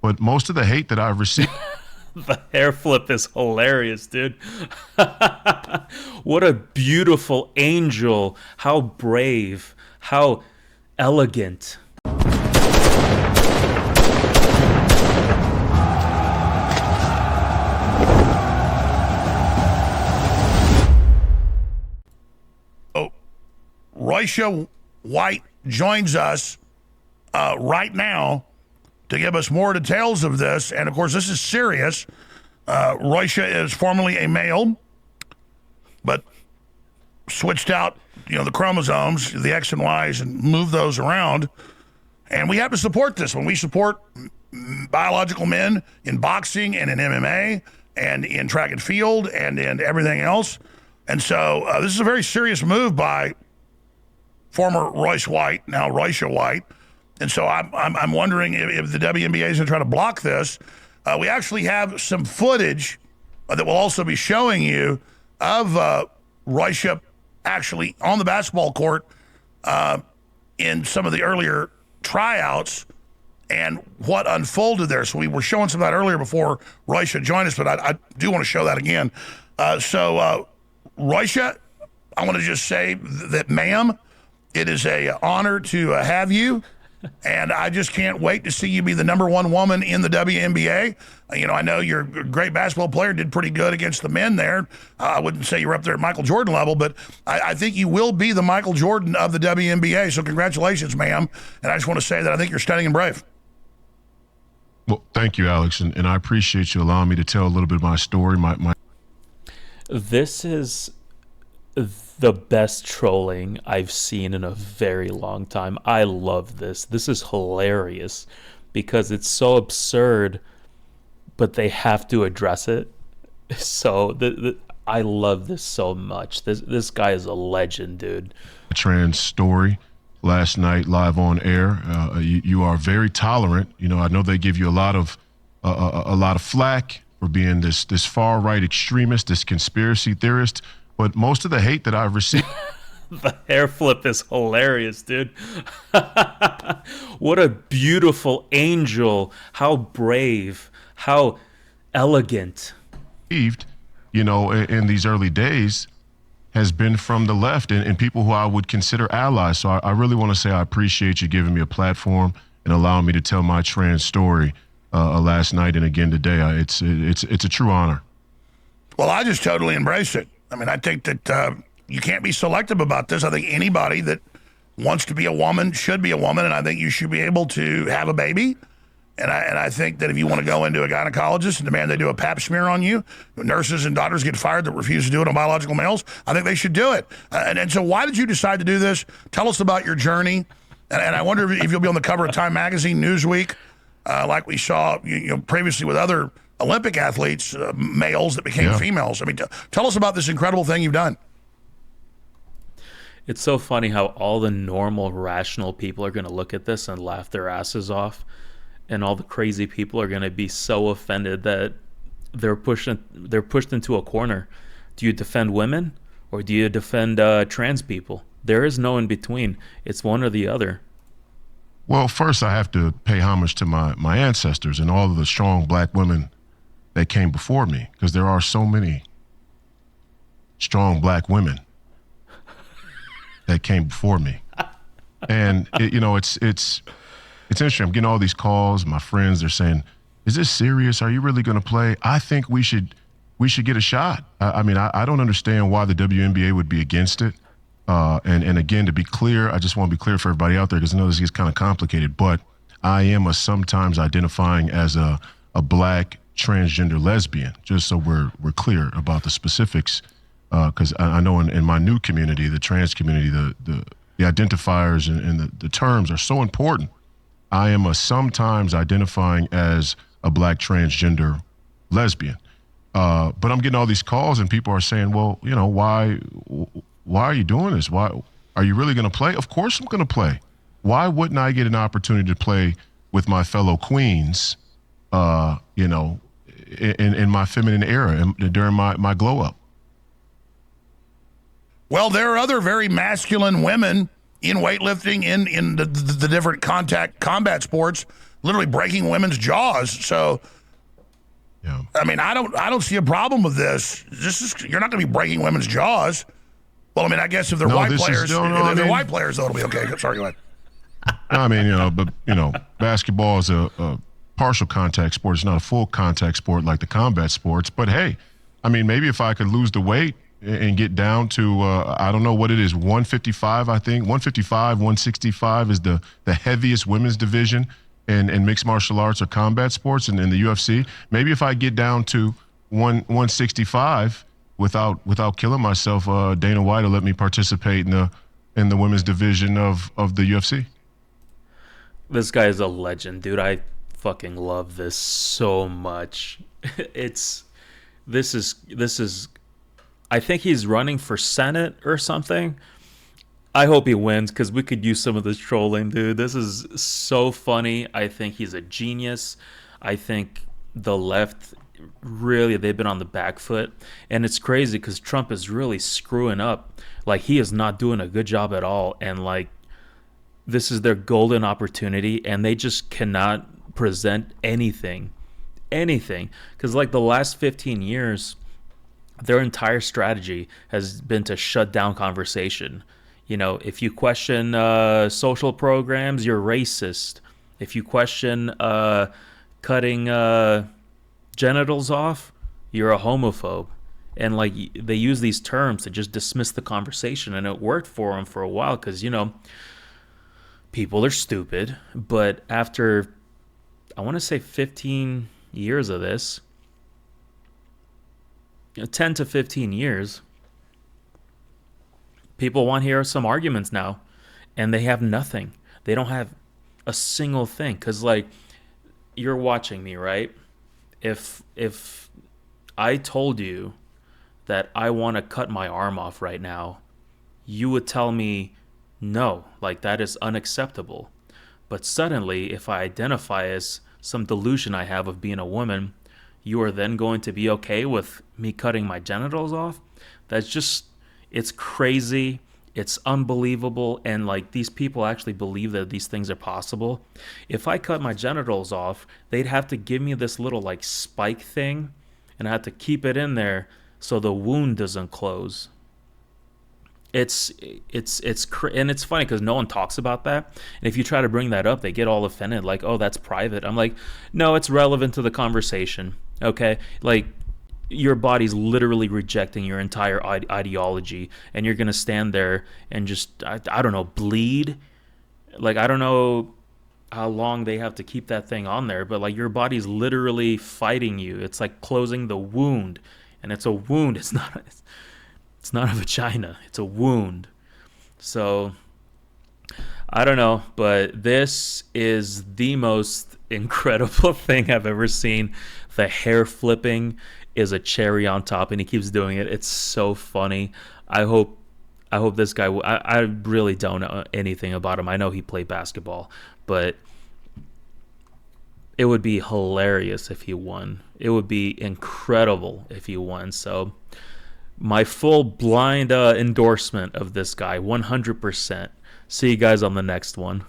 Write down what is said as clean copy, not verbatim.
but most of the hate that I've received. The hair flip is hilarious, dude. What a beautiful angel. How brave. How elegant. Roycia White joins us right now to give us more details of this. And of course, this is serious. Roycia is formerly a male, but switched out, the chromosomes, the X and Y's, and moved those around. And we have to support this one. We support biological men in boxing and in MMA and in track and field and in everything else. And so this is a very serious move by former Royce White, now Roycia White. And so I'm wondering if the WNBA is going to try to block this. We actually have some footage that will also be showing you of Roycia actually on the basketball court in some of the earlier tryouts and what unfolded there. So we were showing some of that earlier before Roycia joined us, but I do want to show that again. Roycia, I want to just say that, ma'am, it is an honor to have you, and I just can't wait to see you be the #1 woman in the WNBA. I know you're a great basketball player, did pretty good against the men there. I wouldn't say you're up there at Michael Jordan level, but I think you will be the Michael Jordan of the WNBA, so congratulations, ma'am. And I just want to say that I think you're stunning and brave. Well, thank you, Alex, and I appreciate you allowing me to tell a little bit of my story. This is the best trolling I've seen in a very long time. I love this. This is hilarious because it's so absurd, but they have to address it. So I love this so much. This guy is a legend, dude. Trans story last night live on air. You are very tolerant. I know they give you a lot of flack for being this far right extremist, this conspiracy theorist. But most of the hate that I've received. The hair flip is hilarious, dude. What a beautiful angel. How brave. How elegant. In these early days has been from the left and people who I would consider allies. So I really want to say I appreciate you giving me a platform and allowing me to tell my trans story last night and again today. It's a true honor. Well, I just totally embrace it. I mean, I think that you can't be selective about this. I think anybody that wants to be a woman should be a woman, and I think you should be able to have a baby. And I think that if you want to go into a gynecologist and demand they do a pap smear on you, nurses and doctors get fired that refuse to do it on biological males, I think they should do it. And so why did you decide to do this? Tell us about your journey. And I wonder if you'll be on the cover of Time Magazine, Newsweek, like we saw previously with other Olympic athletes, males that became females. I mean, tell us about this incredible thing you've done. It's so funny how all the normal, rational people are going to look at this and laugh their asses off, and all the crazy people are going to be so offended that they're pushed into a corner. Do you defend women or do you defend trans people? There is no in between. It's one or the other. Well, first I have to pay homage to my ancestors and all of the strong black women that came before me, because there are so many strong black women that came before me. And it's interesting. I'm getting all these calls. My friends, they're saying, "Is this serious? Are you really going to play?" I think we should get a shot. I don't understand why the WNBA would be against it. And again, to be clear, I just want to be clear for everybody out there, because I know this gets kind of complicated, but I am sometimes identifying as a black transgender lesbian, just so we're clear about the specifics, because I know in my new community, the trans community, the identifiers and the terms are so important. I am sometimes identifying as a black transgender lesbian, but I'm getting all these calls and people are saying, well, why are you doing this? Why are you really going to play? Of course I'm going to play. Why wouldn't I get an opportunity to play with my fellow queens, in my feminine era during my glow up? Well, there are other very masculine women in weightlifting, in the different combat sports literally breaking women's jaws. So, Yeah. I mean, I don't see a problem with this. You're not going to be breaking women's jaws. Well, I mean, I guess if they're white players, if they're white players, though, it'll be okay. Sorry, go ahead. I mean, but basketball is a partial contact sport. It's not a full contact sport like the combat sports. But hey, I mean, maybe if I could lose the weight and get down to I don't know what it is, 155. I think 155, 165 is the heaviest women's division in mixed martial arts or combat sports and in the UFC. Maybe if I get down to 165 without killing myself, Dana White will let me participate in the women's division of the UFC. This guy is a legend, dude. I fucking love this so much. This is I think he's running for Senate or something. I hope he wins because we could use some of this trolling, dude. This is so funny. I think he's a genius. I think the left, really, they've been on the back foot. And it's crazy because Trump is really screwing up. Like, he is not doing a good job at all. And, like, this is their golden opportunity. And they just cannot present anything. Because, like, the last 15 years, their entire strategy has been to shut down conversation. You know, if you question social programs, you're racist. If you question cutting genitals off, you're a homophobe. And like they use these terms to just dismiss the conversation, and it worked for them for a while because people are stupid. But after, I want to say 15 years of this, 10 to 15 years. People want to hear some arguments now, and they have nothing. They don't have a single thing. Because, like, you're watching me, right? If I told you that I want to cut my arm off right now, you would tell me, no, like, that is unacceptable. But suddenly, if I identify as some delusion I have of being a woman, you are then going to be okay with me cutting my genitals off? That's just... It's crazy. It's unbelievable. And like these people actually believe that these things are possible. If I cut my genitals off, they'd have to give me this little like spike thing, and I have to keep it in there so the wound doesn't close. And it's funny because no one talks about that. And if you try to bring that up, they get all offended, like, oh, that's private. I'm like, no, it's relevant to the conversation. Okay, like, your body's literally rejecting your entire ideology, and you're gonna stand there and just I don't know, bleed. Like, I don't know how long they have to keep that thing on there, but like your body's literally fighting you. It's like closing the wound, and it's a wound. It's not a vagina. It's a wound. So I don't know, but this is the most incredible thing I've ever seen. The hair flipping is a cherry on top, and he keeps doing it. It's so funny. I hope this guy... I really don't know anything about him. I know he played basketball, but it would be hilarious if he won. It would be incredible if he won. So my full blind endorsement of this guy, 100%. See you guys on the next one.